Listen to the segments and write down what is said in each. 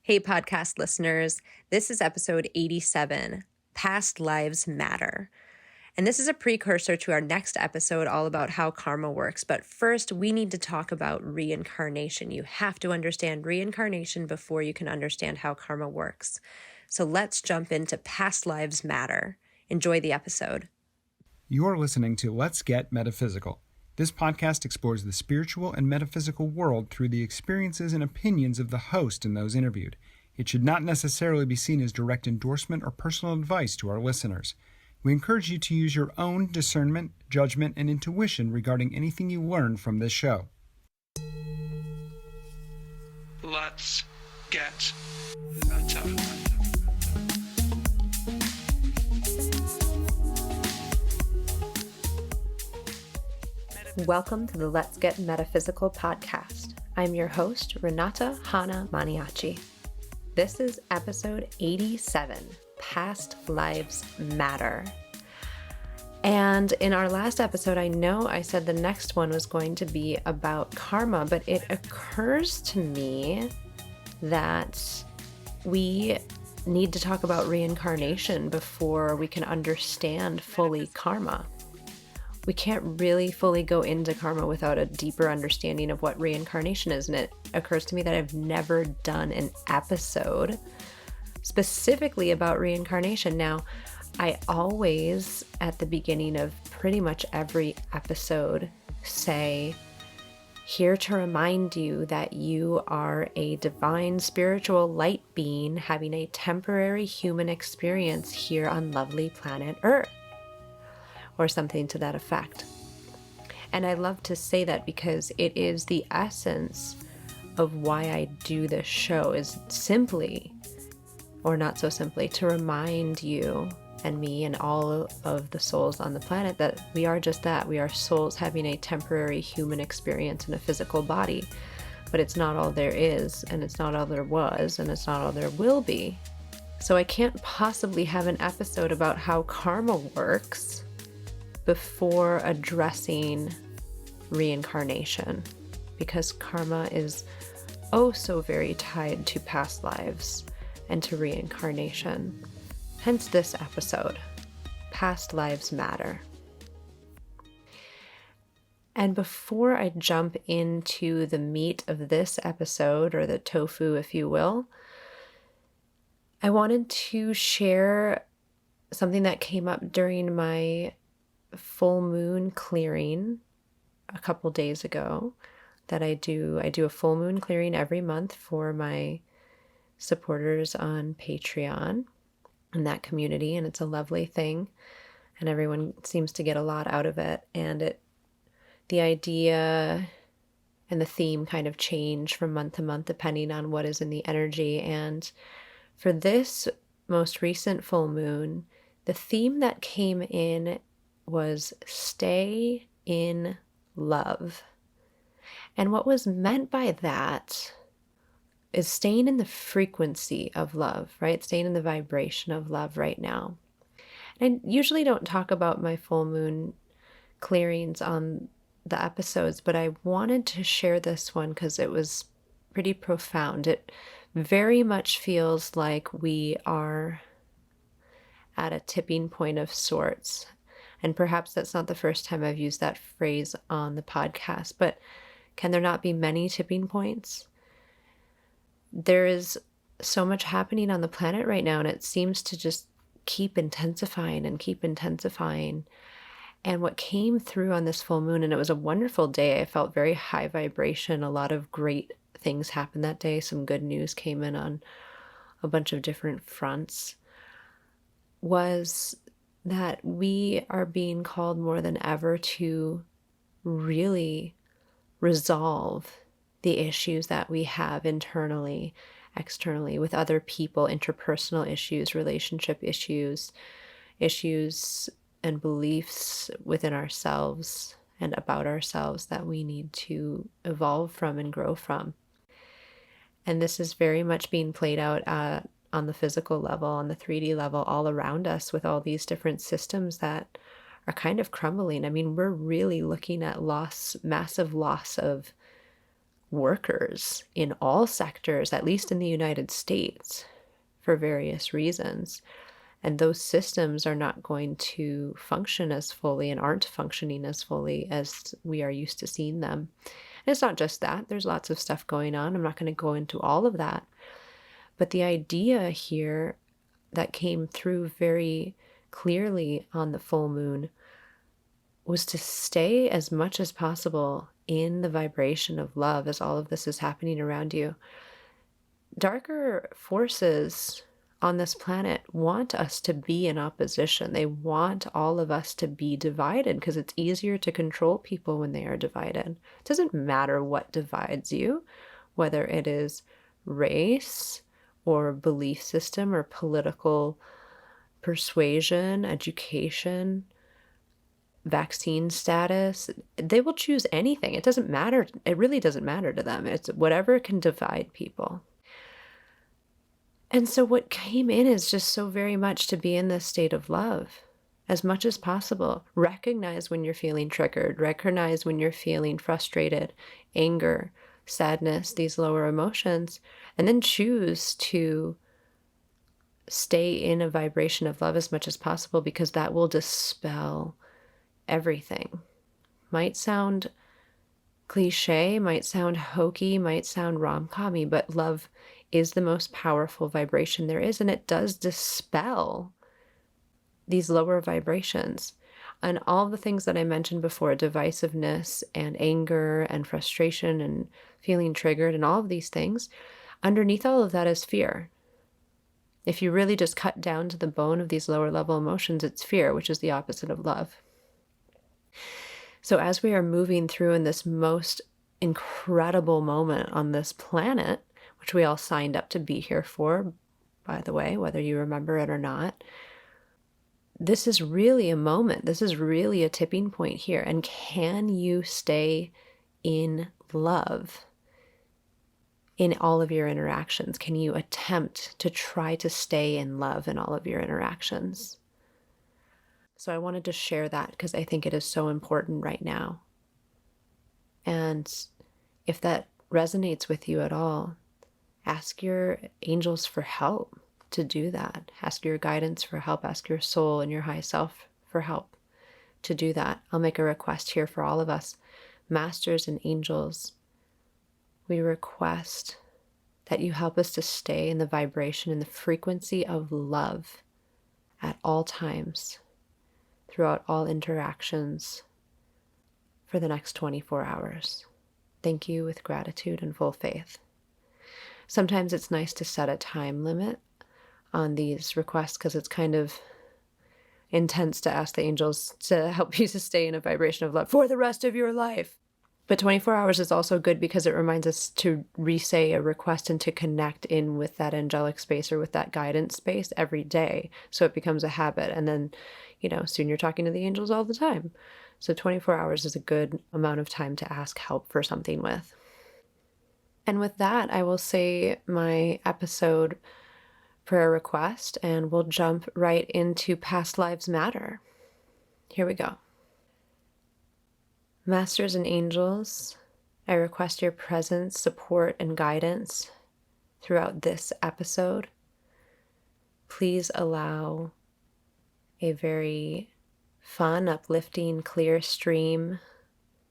Hey, podcast listeners. This is episode 87, Past Lives Matter. And this is a precursor to our next episode all about how karma works. But first, we need to talk about reincarnation. You have to understand reincarnation before you can understand how karma works. So let's jump into Past Lives Matter. Enjoy the episode. You're listening to Let's Get Metaphysical. This podcast explores the spiritual and metaphysical world through the experiences and opinions of the host and those interviewed. It should not necessarily be seen as direct endorsement or personal advice to our listeners. We encourage you to use your own discernment, judgment, and intuition regarding anything you learn from this show. Let's get meta. Welcome to the Let's Get Metaphysical Podcast. I'm your host, Renata Hana Maniaci. This is episode 87, Past Lives Matter. And in our last episode, I know I said the next one was going to be about karma, but it occurs to me that we need to talk about reincarnation before we can understand fully karma. We can't really fully go into karma without a deeper understanding of what reincarnation is. And it occurs to me that I've never done an episode specifically about reincarnation. Now, I always, at the beginning of pretty much every episode, say, here to remind you that you are a divine spiritual light being having a temporary human experience here on lovely planet Earth, or something to that effect. And I love to say that because it is the essence of why I do this show, is simply, or not so simply, to remind you and me and all of the souls on the planet that we are just that. We are souls having a temporary human experience in a physical body, but it's not all there is, and it's not all there was, and it's not all there will be. So I can't possibly have an episode about how karma works before addressing reincarnation, because karma is oh so very tied to past lives and to reincarnation. Hence this episode, Past Lives Matter. And before I jump into the meat of this episode, or the tofu, if you will, I wanted to share something that came up during my full moon clearing a couple days ago that I do a full moon clearing every month for my supporters on Patreon and that community, and it's a lovely thing, and everyone seems to get a lot out of it. And the idea and the theme kind of change from month to month depending on what is in the energy. And for this most recent full moon, the theme that came in was stay in love. And what was meant by that is staying in the frequency of love, right? Staying in the vibration of love right now. And I usually don't talk about my full moon clearings on the episodes, but I wanted to share this one because it was pretty profound. It very much feels like we are at a tipping point of sorts. And perhaps that's not the first time I've used that phrase on the podcast, but can there not be many tipping points? There is so much happening on the planet right now, and it seems to just keep intensifying and keep intensifying. And what came through on this full moon, and it was a wonderful day, I felt very high vibration. A lot of great things happened that day. Some good news came in on a bunch of different fronts, was that we are being called more than ever to really resolve the issues that we have internally, externally, with other people, interpersonal issues, relationship issues and beliefs within ourselves and about ourselves that we need to evolve from and grow from. And this is very much being played out on the physical level, on the 3D level, all around us, with all these different systems that are kind of crumbling. I mean, we're really looking at massive loss of workers in all sectors, at least in the United States, for various reasons. And those systems are not going to function as fully and aren't functioning as fully as we are used to seeing them. And it's not just that. There's lots of stuff going on. I'm not going to go into all of that. But the idea here that came through very clearly on the full moon was to stay as much as possible in the vibration of love as all of this is happening around you. Darker forces on this planet want us to be in opposition. They want all of us to be divided because it's easier to control people when they are divided. It doesn't matter what divides you, whether it is race or belief system or political persuasion, education, vaccine status. They will choose anything. It doesn't matter. It really doesn't matter to them. It's whatever can divide people. And so what came in is just so very much to be in this state of love as much as possible. Recognize when you're feeling triggered. Recognize when you're feeling frustrated, anger, sadness, these lower emotions, and then choose to stay in a vibration of love as much as possible, because that will dispel everything. Might sound cliche, might sound hokey, might sound rom-com-y, but love is the most powerful vibration there is, and it does dispel these lower vibrations. And all the things that I mentioned before, divisiveness and anger and frustration and feeling triggered and all of these things, underneath all of that is fear. If you really just cut down to the bone of these lower level emotions, it's fear, which is the opposite of love. So as we are moving through in this most incredible moment on this planet, which we all signed up to be here for, by the way, whether you remember it or not, this is really a moment. This is really a tipping point here. And can you stay in love in all of your interactions? Can you attempt to try to stay in love in all of your interactions? So I wanted to share that because I think it is so important right now. And if that resonates with you at all, ask your angels for help to do that. Ask your guidance for help. Ask your soul and your high self for help to do that. I'll make a request here for all of us. Masters and angels, we request that you help us to stay in the vibration and the frequency of love at all times, throughout all interactions for the next 24 hours. Thank you with gratitude and full faith. Sometimes it's nice to set a time limit on these requests because it's kind of intense to ask the angels to help you to stay in a vibration of love for the rest of your life. But 24 hours is also good because it reminds us to re-say a request and to connect in with that angelic space or with that guidance space every day. So it becomes a habit. And then, soon you're talking to the angels all the time. So 24 hours is a good amount of time to ask help for something with. And with that, I will say my episode prayer request, and we'll jump right into Past Lives Matter. Here we go. Masters and angels, I request your presence, support, and guidance throughout this episode. Please allow a very fun, uplifting, clear stream,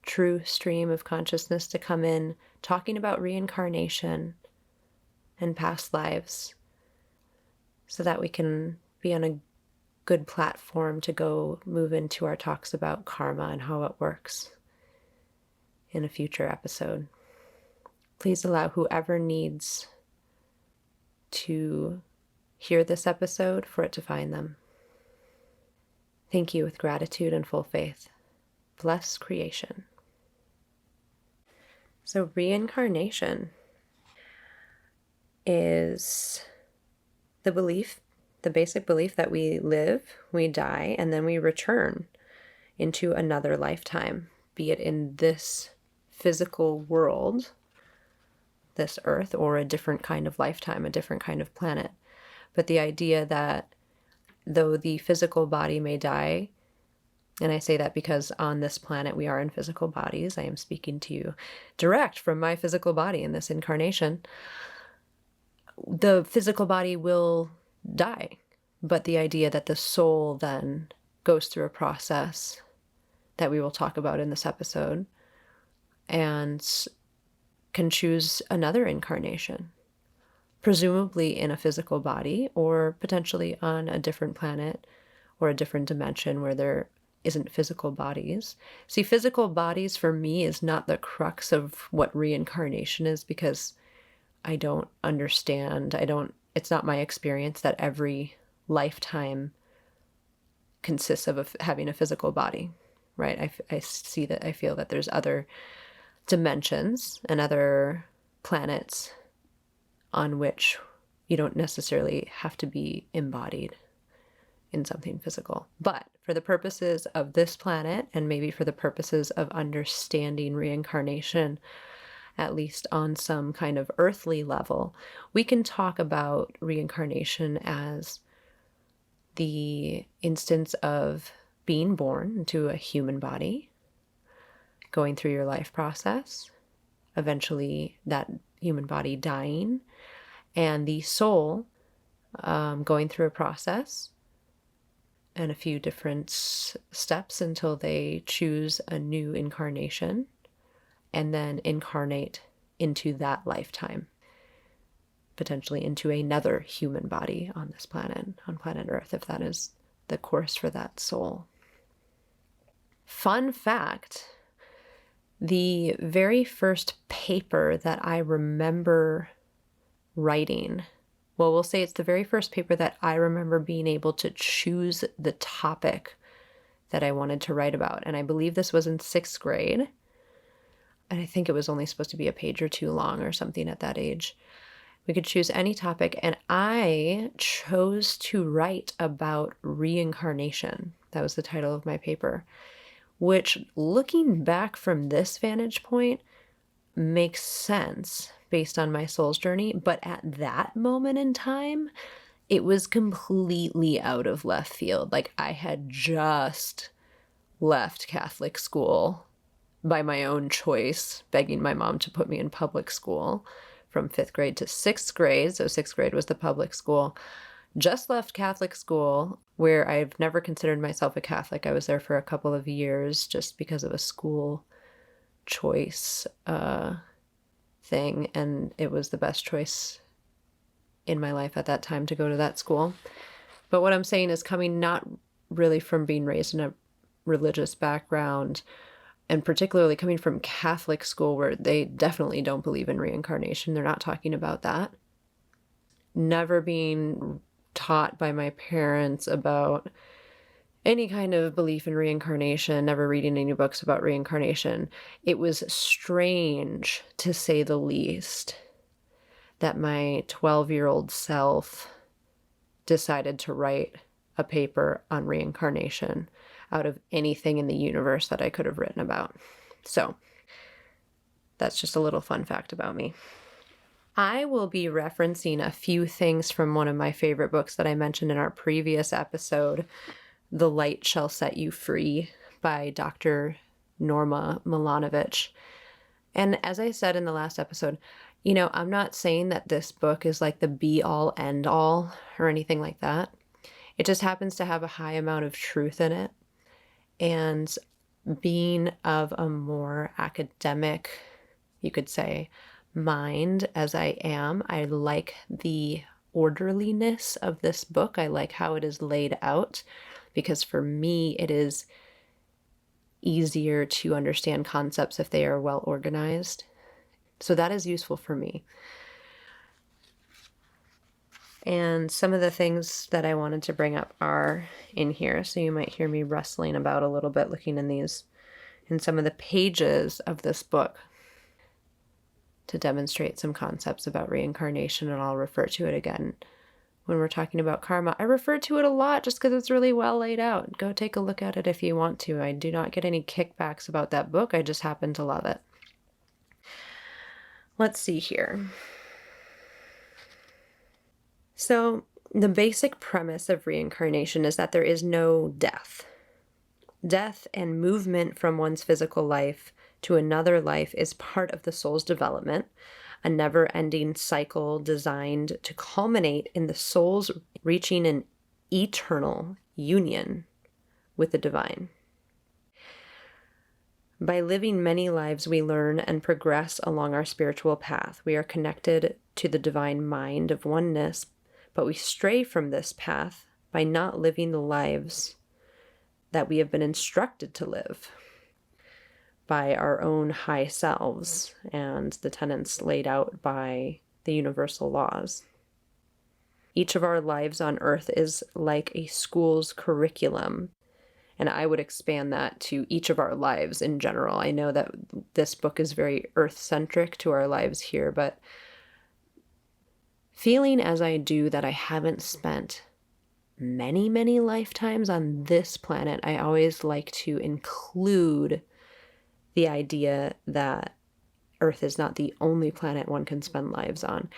true stream of consciousness to come in, talking about reincarnation and past lives, so that we can be on a good platform to go move into our talks about karma and how it works in a future episode. Please allow whoever needs to hear this episode for it to find them. Thank you with gratitude and full faith. Bless creation. So reincarnation is the belief, the basic belief that we live, we die, and then we return into another lifetime, be it in this physical world, this earth, or a different kind of lifetime, a different kind of planet. But the idea that though the physical body may die, And I say that because on this planet we are in physical bodies. I am speaking to you direct from my physical body in this incarnation. The physical body will die, but the idea that the soul then goes through a process that we will talk about in this episode and can choose another incarnation, presumably in a physical body or potentially on a different planet or a different dimension where there isn't physical bodies. See, physical bodies for me is not the crux of what reincarnation is, because I don't understand. It's not my experience that every lifetime consists of having a physical body, right? I feel that there's other dimensions and other planets on which you don't necessarily have to be embodied in something physical. But for the purposes of this planet, and maybe for the purposes of understanding reincarnation, at least on some kind of earthly level, we can talk about reincarnation as the instance of being born into a human body, going through your life process, eventually that human body dying, and the soul going through a process and a few different steps until they choose a new incarnation and then incarnate into that lifetime, potentially into another human body on this planet, on planet Earth, if that is the course for that soul. Fun fact, the very first paper that I remember writing, well, we'll say it's the very first paper that I remember being able to choose the topic that I wanted to write about. And I believe this was in 6th grade. And I think it was only supposed to be a page or two long or something at that age. We could choose any topic, and I chose to write about reincarnation. That was the title of my paper, which, looking back from this vantage point, makes sense based on my soul's journey. But at that moment in time, it was completely out of left field. Like, I had just left Catholic school by my own choice, begging my mom to put me in public school from 5th grade to 6th grade. So 6th grade was the public school. Just left Catholic school, where I've never considered myself a Catholic. I was there for a couple of years just because of a school choice thing, and it was the best choice in my life at that time to go to that school. But what I'm saying is, coming not really from being raised in a religious background, and particularly coming from Catholic school where they definitely don't believe in reincarnation. They're not talking about that. Never being taught by my parents about any kind of belief in reincarnation, never reading any books about reincarnation. It was strange, to say the least, that my 12-year-old self decided to write a paper on reincarnation out of anything in the universe that I could have written about. So that's just a little fun fact about me. I will be referencing a few things from one of my favorite books that I mentioned in our previous episode, The Light Shall Set You Free by Dr. Norma Milanovic. And as I said in the last episode, I'm not saying that this book is like the be-all, end-all or anything like that. It just happens to have a high amount of truth in it. And being of a more academic, you could say, mind as I am, I like the orderliness of this book. I like how it is laid out, because for me, it is easier to understand concepts if they are well organized. So that is useful for me. And some of the things that I wanted to bring up are in here. So you might hear me rustling about a little bit, looking in some of the pages of this book to demonstrate some concepts about reincarnation. And I'll refer to it again when we're talking about karma. I refer to it a lot just because it's really well laid out. Go take a look at it if you want to. I do not get any kickbacks about that book. I just happen to love it. Let's see here. So the basic premise of reincarnation is that there is no death. Death and movement from one's physical life to another life is part of the soul's development, a never-ending cycle designed to culminate in the soul's reaching an eternal union with the divine. By living many lives, we learn and progress along our spiritual path. We are connected to the divine mind of oneness, but we stray from this path by not living the lives that we have been instructed to live by our own high selves and the tenets laid out by the universal laws. Each of our lives on earth is like a school's curriculum, and I would expand that to each of our lives in general. I know that this book is very earth-centric to our lives here, but feeling as I do that I haven't spent many, many lifetimes on this planet, I always like to include the idea that Earth is not the only planet one can spend lives on.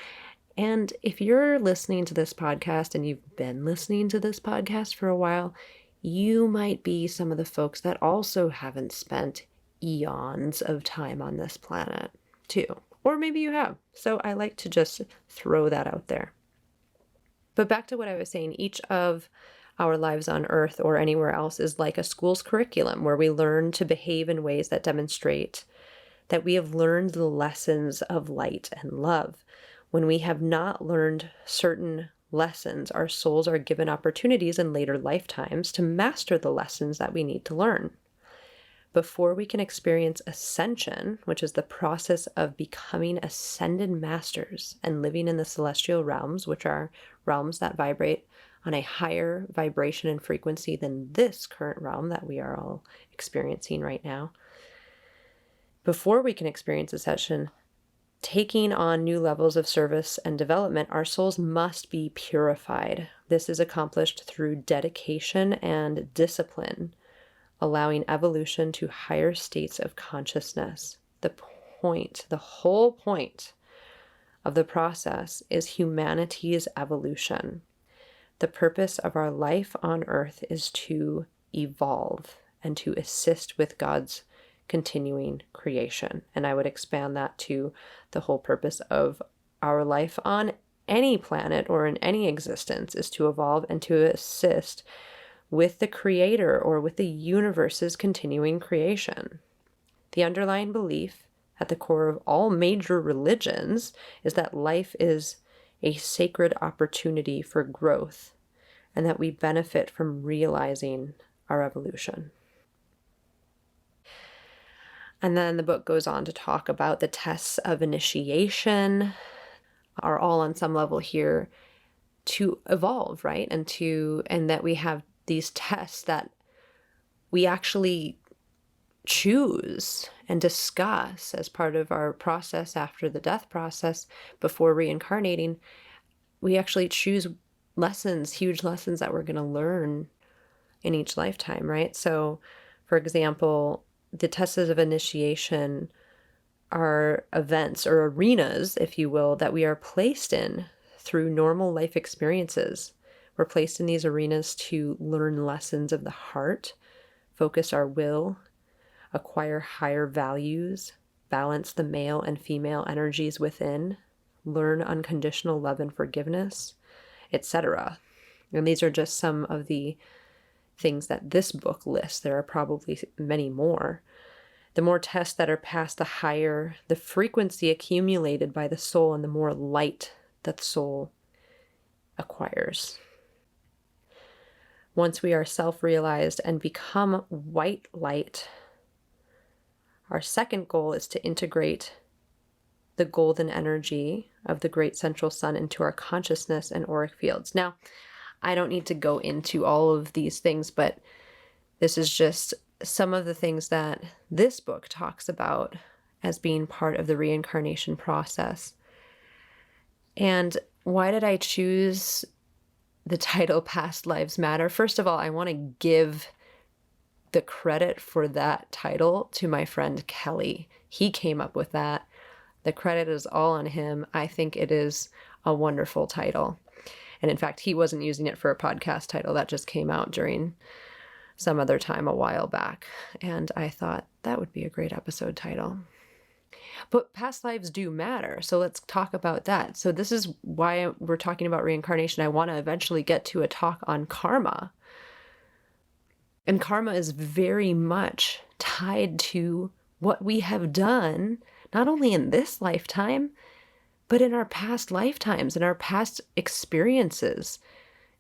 And if you're listening to this podcast and you've been listening to this podcast for a while, you might be some of the folks that also haven't spent eons of time on this planet too. Or maybe you have. So I like to just throw that out there. But back to what I was saying, each of our lives on Earth or anywhere else is like a school's curriculum where we learn to behave in ways that demonstrate that we have learned the lessons of light and love. When we have not learned certain lessons, our souls are given opportunities in later lifetimes to master the lessons that we need to learn. Before we can experience ascension, which is the process of becoming ascended masters and living in the celestial realms, which are realms that vibrate on a higher vibration and frequency than this current realm that we are all experiencing right now. Before we can experience ascension, taking on new levels of service and development, our souls must be purified. This is accomplished through dedication and discipline, allowing evolution to higher states of consciousness. The whole point of the process is humanity's evolution. The purpose of our life on Earth is to evolve and to assist with God's continuing creation. And I would expand that to the whole purpose of our life on any planet or in any existence is to evolve and to assist with the Creator or with the universe's continuing creation. The underlying belief at the core of all major religions is that life is a sacred opportunity for growth and that we benefit from realizing our evolution. And then the book goes on to talk about the tests of initiation are all on some level here to evolve, right? And that we have these tests that we actually choose and discuss as part of our process after the death process before reincarnating. We actually choose lessons, huge lessons that we're going to learn in each lifetime, right? So, for example, the tests of initiation are events or arenas, if you will, that we are placed in through normal life experiences. We're placed in these arenas to learn lessons of the heart, focus our will, acquire higher values, balance the male and female energies within, learn unconditional love and forgiveness, etc. And these are just some of the things that this book lists. There are probably many more. The more tests that are passed, the higher the frequency accumulated by the soul and the more light that the soul acquires. Once we are self-realized and become white light, our second goal is to integrate the golden energy of the great central sun into our consciousness and auric fields. Now, I don't need to go into all of these things, but this is just some of the things that this book talks about as being part of the reincarnation process. And why did I choose the title Past Lives Matter? First of all, I want to give the credit for that title to my friend Kelly. He came up with that. The credit is all on him. I think it is a wonderful title. And in fact, he wasn't using it for a podcast title. That just came out during some other time a while back, and I thought that would be a great episode title. But past lives do matter, so let's talk about that. So this is why we're talking about reincarnation. I want to eventually get to a talk on karma. And karma is very much tied to what we have done, not only in this lifetime, but in our past lifetimes, in our past experiences,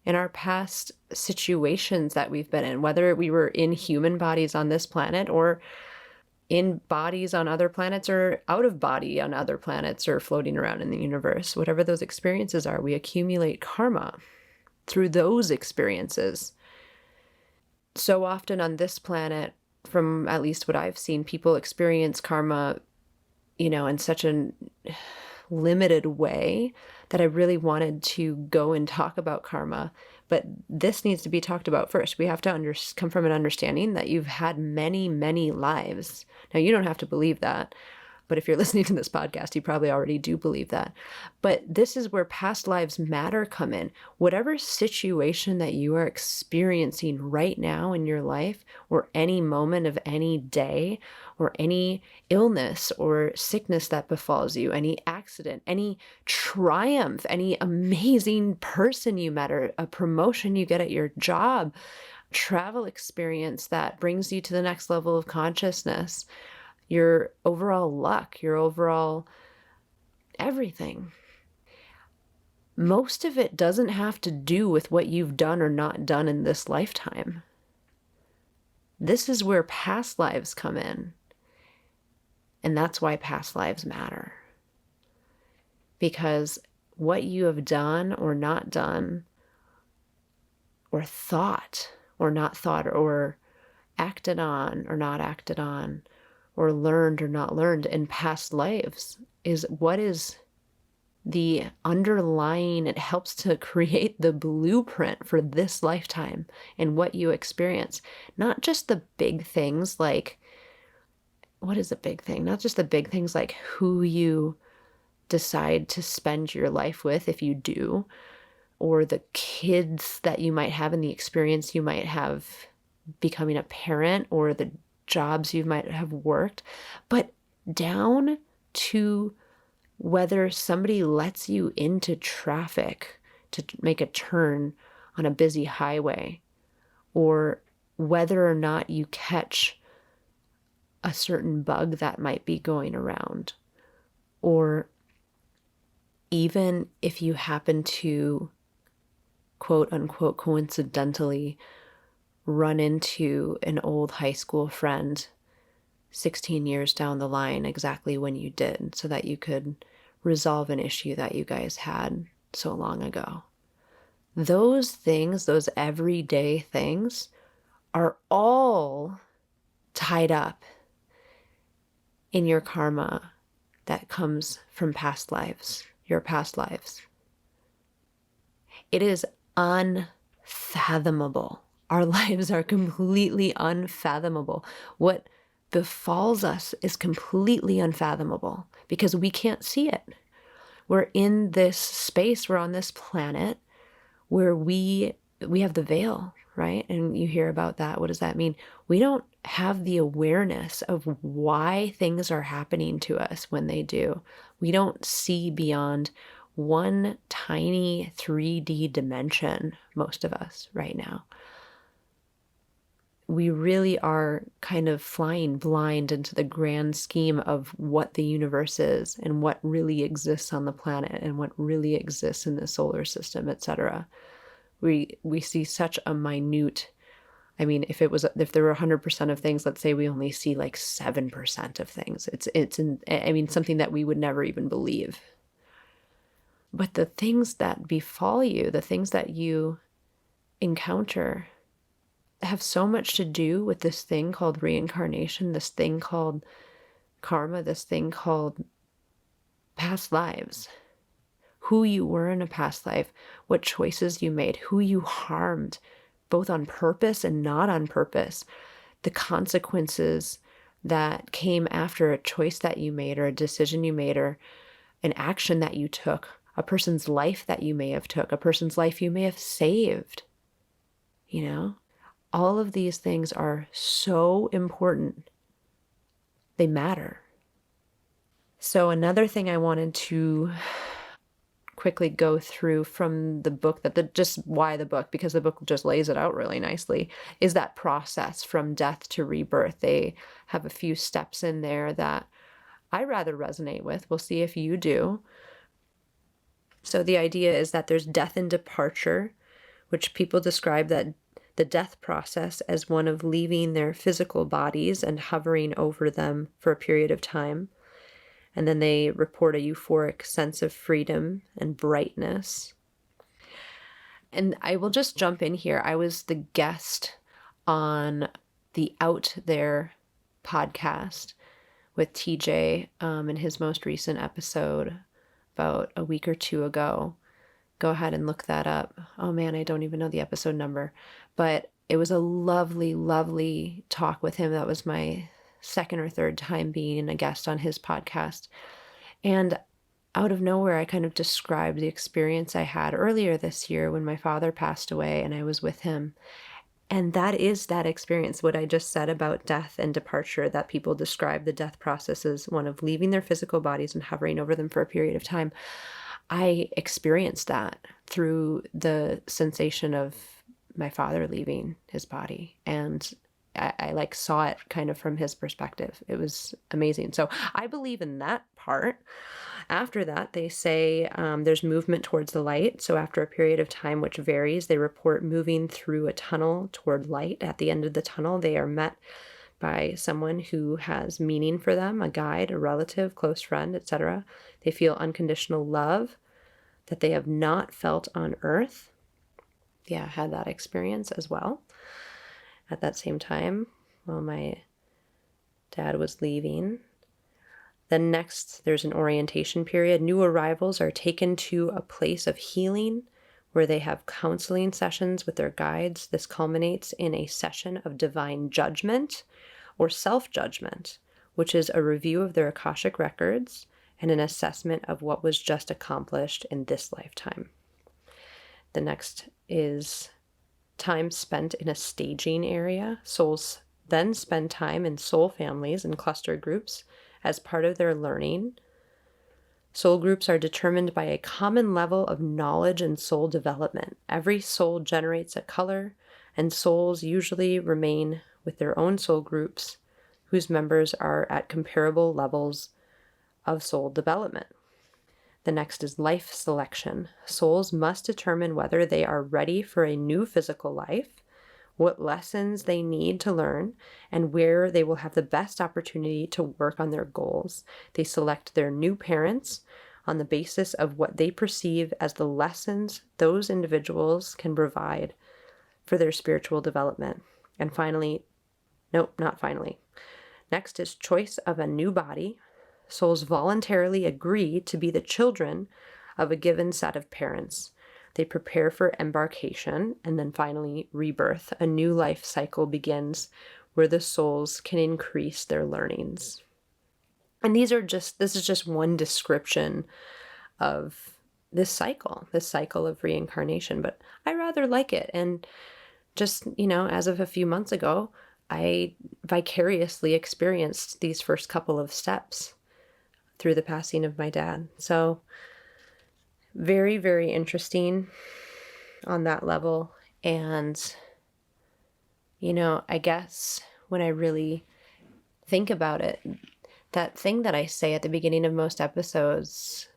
in our past situations that we've been in, whether we were in human bodies on this planet or in bodies on other planets or out of body on other planets or floating around in the universe. Whatever those experiences are, we accumulate karma through those experiences. So often on this planet, from at least what I've seen, people experience karma, in such a limited way that I really wanted to go and talk about karma. But this needs to be talked about first. We have to come from an understanding that you've had many, many lives. Now, you don't have to believe that, but if you're listening to this podcast, you probably already do believe that. But this is where past lives matter come in. Whatever situation that you are experiencing right now in your life, or any moment of any day, or any illness or sickness that befalls you, any accident, any triumph, any amazing person you met, or a promotion you get at your job, travel experience that brings you to the next level of consciousness, your overall luck, your overall everything. Most of it doesn't have to do with what you've done or not done in this lifetime. This is where past lives come in. And that's why past lives matter. Because what you have done or not done, or thought or not thought, or acted on or not acted on, or learned or not learned in past lives is what is the underlying, it helps to create the blueprint for this lifetime and what you experience. Not just the big things like, what is a big thing? Not just the big things like who you decide to spend your life with, if you do, or the kids that you might have and the experience you might have becoming a parent, or the jobs you might have worked, but down to whether somebody lets you into traffic to make a turn on a busy highway, or whether or not you catch a certain bug that might be going around, or even if you happen to, quote unquote, coincidentally run into an old high school friend 16 years down the line, exactly when you did, so that you could resolve an issue that you guys had so long ago. Those things, those everyday things, are all tied up in your karma that comes from past lives, your past lives. It is unfathomable. Our lives are completely unfathomable. What befalls us is completely unfathomable because we can't see it. We're in this space, we're on this planet where we have the veil, right? And you hear about that. What does that mean? We don't have the awareness of why things are happening to us when they do. We don't see beyond one tiny 3D dimension, most of us right now. We really are kind of flying blind into the grand scheme of what the universe is and what really exists on the planet and what really exists in the solar system, etc. We see such a minute, I mean, if there were 100% of things, let's say we only see like 7% of things. It's something that we would never even believe. But the things that befall you, the things that you encounter, have so much to do with this thing called reincarnation, this thing called karma, this thing called past lives. Who you were in a past life, what choices you made, who you harmed, both on purpose and not on purpose, the consequences that came after a choice that you made or a decision you made or an action that you took, a person's life that you may have took, a person's life you may have saved, All of these things are so important. They matter. So another thing I wanted to quickly go through from the book, just why the book, because the book just lays it out really nicely, is that process from death to rebirth. They have a few steps in there that I rather resonate with. We'll see if you do. So the idea is that there's death and departure, which people describe that the death process as one of leaving their physical bodies and hovering over them for a period of time. And then they report a euphoric sense of freedom and brightness. And I will just jump in here. I was the guest on the Out There podcast with TJ in his most recent episode about a week or two ago. Go ahead and look that up. Oh man, I don't even know the episode number. But it was a lovely, lovely talk with him. That was my second or third time being a guest on his podcast. And out of nowhere, I kind of described the experience I had earlier this year when my father passed away and I was with him. And that is that experience, what I just said about death and departure, that people describe the death process as one of leaving their physical bodies and hovering over them for a period of time. I experienced that through the sensation of my father leaving his body. And I like saw it kind of from his perspective. It was amazing. So I believe in that part. After that, they say there's movement towards the light. So after a period of time, which varies, they report moving through a tunnel toward light. At the end of the tunnel, they are met by someone who has meaning for them, a guide, a relative, close friend, etc. They feel unconditional love that they have not felt on earth. Yeah, I had that experience as well. At that same time, while my dad was leaving. Then next, there's an orientation period. New arrivals are taken to a place of healing where they have counseling sessions with their guides. This culminates in a session of divine judgment or self-judgment, which is a review of their Akashic records and an assessment of what was just accomplished in this lifetime. The next is time spent in a staging area. Souls then spend time in soul families and cluster groups as part of their learning. Soul groups are determined by a common level of knowledge and soul development. Every soul generates a color, and souls usually remain with their own soul groups whose members are at comparable levels of soul development. The next is life selection. Souls must determine whether they are ready for a new physical life, what lessons they need to learn, and where they will have the best opportunity to work on their goals. They select their new parents on the basis of what they perceive as the lessons those individuals can provide for their spiritual development. And finally, next is choice of a new body. Souls voluntarily agree to be the children of a given set of parents. They prepare for embarkation, and then finally rebirth. A new life cycle begins where the souls can increase their learnings. And this is just one description of this cycle of reincarnation, but I rather like it. And just, as of a few months ago, I vicariously experienced these first couple of steps through the passing of my dad. So very, very interesting on that level. And, I guess when I really think about it, that thing that I say at the beginning of most episodes,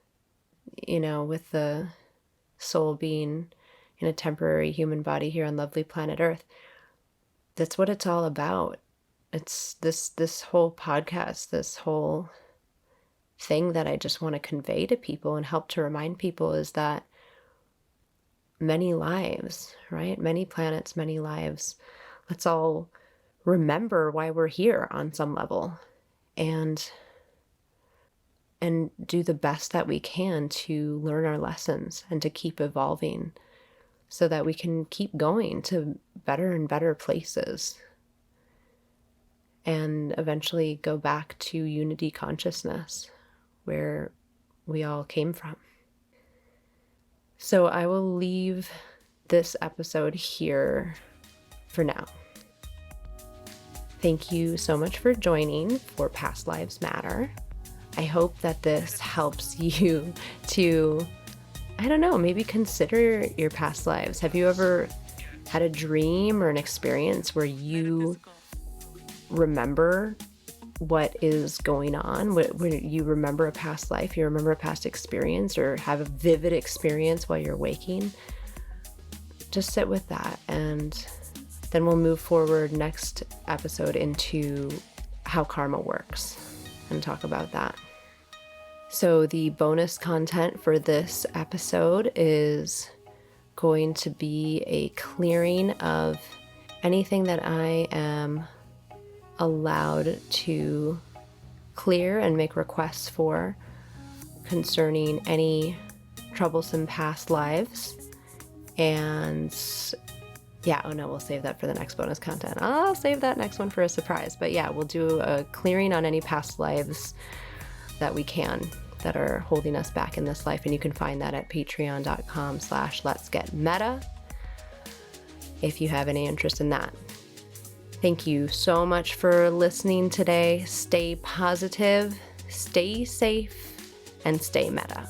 with the soul being in a temporary human body here on lovely planet Earth, that's what it's all about. It's this whole podcast, this whole thing that I just want to convey to people and help to remind people is that many lives, right? Many planets, many lives. Let's all remember why we're here on some level and do the best that we can to learn our lessons and to keep evolving so that we can keep going to better and better places and eventually go back to unity consciousness where we all came from. So I will leave this episode here for now. Thank you so much for joining for Past Lives Matter. I hope that this helps you to, maybe consider your past lives. Have you ever had a dream or an experience where you remember what is going on, when you remember a past life, you remember a past experience, or have a vivid experience while you're waking? Just sit with that, and then we'll move forward next episode into how karma works and talk about that. So the bonus content for this episode is going to be a clearing of anything that I am allowed to clear and make requests for concerning any troublesome past lives. And we'll save that for the next bonus content. I'll save that next one for a surprise. But yeah, we'll do a clearing on any past lives that we can that are holding us back in this life. And you can find that at patreon.com/letsgetmeta if you have any interest in that. Thank you so much for listening today. Stay positive, stay safe, and stay meta.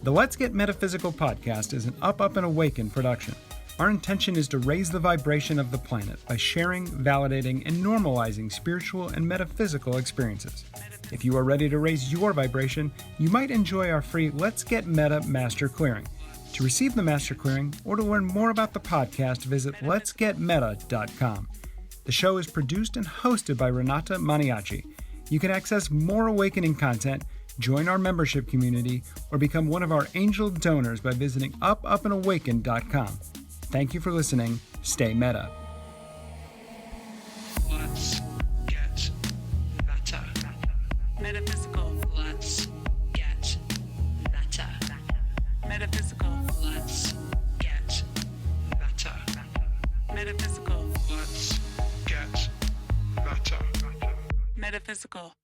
The Let's Get Metaphysical podcast is an Up, and Awaken production. Our intention is to raise the vibration of the planet by sharing, validating, and normalizing spiritual and metaphysical experiences. If you are ready to raise your vibration, you might enjoy our free Let's Get Meta Master Clearing. To receive the Master Clearing or to learn more about the podcast, visit letsgetmeta.com. The show is produced and hosted by Renata Maniaci. You can access more awakening content, join our membership community, or become one of our angel donors by visiting upandawaken.com. Thank you for listening. Stay meta. Let's get meta. Metaphysical. Let's get meta. Metaphysical. Let's get meta. Metaphysical. Let's get meta. Metaphysical.